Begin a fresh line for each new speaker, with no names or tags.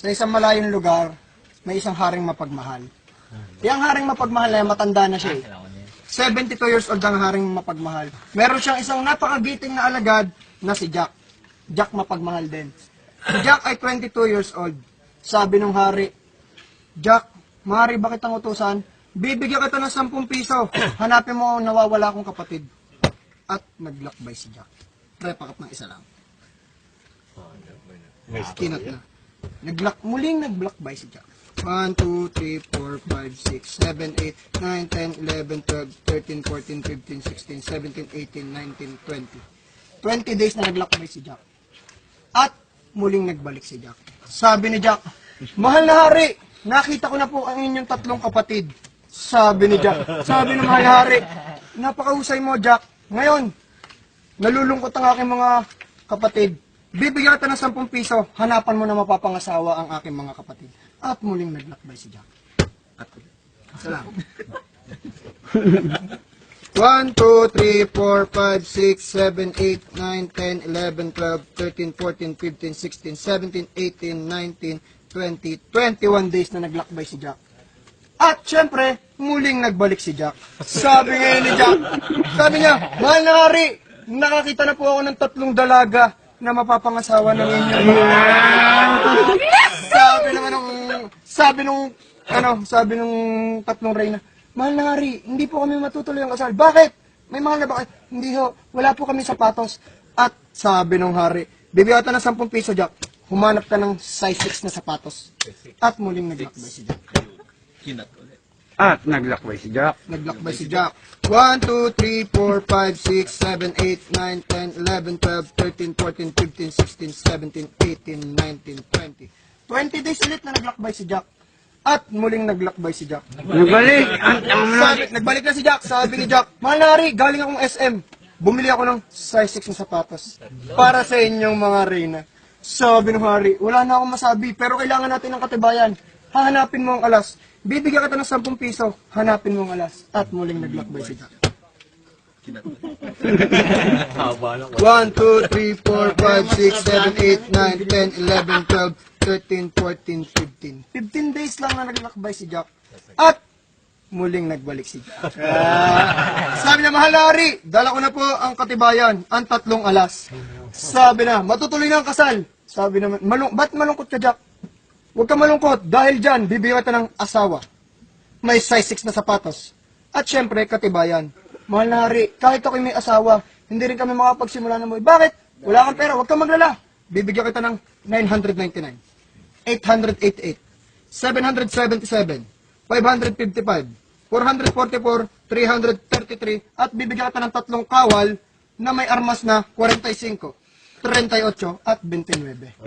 sa isang malayong lugar, may isang haring mapagmahal. Yung haring mapagmahal na matanda na siya. 72 years old ang haring mapagmahal. Meron siyang isang napakagiting na alagad na si Jack. Jack mapagmahal din. Si Jack ay 22 years old. Sabi ng hari, Jack, maaari ba kitang utusan? Bibigyan kita ng 10 piso. Hanapin mo ang nawawala kong kapatid. At naglakbay si Jack. Repakat ng isa lang. Kinat na. Muling naglakbay si Jack. 1, 2, 3, 4, 5, 6, 7, 8, 9, 10, 11, 12, 13, 14, 15, 16, 17, 18, 19, 20. 20 days na naglakbay si Jack. At muling nagbalik si Jack. Sabi ni Jack, mahal na hari, nakita ko na po ang inyong 3 kapatid. Sabi ni Jack, sabi ng mahal na hari, napakahusay mo Jack. Ngayon, nalulungkot ang aking mga kapatid. Bibigyan kita ng 10 piso, hanapan mo na mapapangasawa ang aking mga kapatid. At muling naglakbay si Jack. At salamat. 1, 2, 3, 4, 5, 6, 7, 8, 9, 10, 11, 12, 13, 14, 15, 16, 17, 18, 19, 20, 21 days na naglakbay si Jack. At syempre, muling nagbalik si Jack. Sabi ngayon ni Jack, sabi niya, mahal na hari, nakakita na po ako ng 3 dalaga na mapapangasawa ng inyong mga... sabi nung 3 reyna, mahal na hari, hindi po kami matutuloy ang kasal. Bakit? May mahal na ba kayo? Hindi ho, wala po kami sapatos. At sabi nung hari, bibigyan ka ng 10 piso, Jack. Humanap ka ng size 6 na sapatos. At muling naglakbay si Jack.
At naglakbay si Jack.
Naglakbay si Jack. 1, 2, 3, 4, 5, 6, 7, 8, 9, 10, 11, 12, 13, 14, 15, 16, 17, 18, 19, 20. 20 days ulit na naglakbay si Jack. At muling naglakbay si Jack.
Nagbalik.
Nagbalik na si Jack. Sabi ni Jack, mahal na hari, galing akong SM. Bumili ako ng size 6 na sapatos. Para sa inyong mga reyna. Sabi ng hari, wala na akong masabi, pero kailangan natin ng katibayan. Hahanapin mo ang alas. Bibigyan kita ng 10 piso. Hanapin mo ang alas. At muling naglakbay si Jack. 1, 2, 3, 4, 5, 6, 7, 8, 9, 10, 11, 12, 13, 14, 15. 15 days lang na naglakbay si Jack. At muling nagbalik si Jack. Sabi niya, mahal na hari, dala ko na po ang katibayan, ang 3 alas. Sabi na, matutuloy na ang kasal. Sabi naman, ba't malungkot ka Jack? Huwag ka malungkot, dahil dyan, bibigyan kita ng asawa. May size 6 na sapatos. At syempre, katibayan. Mahal na hari, kahit ako'y may asawa, hindi rin kami makapagsimula ng buhay. Bakit? Wala kang pera, huwag kang maglala. Bibigyan kita ng 999, 888, 777, 555, 444, 333, at bibigyan kita ng 3 kawal na may armas na 45, 38, at 29.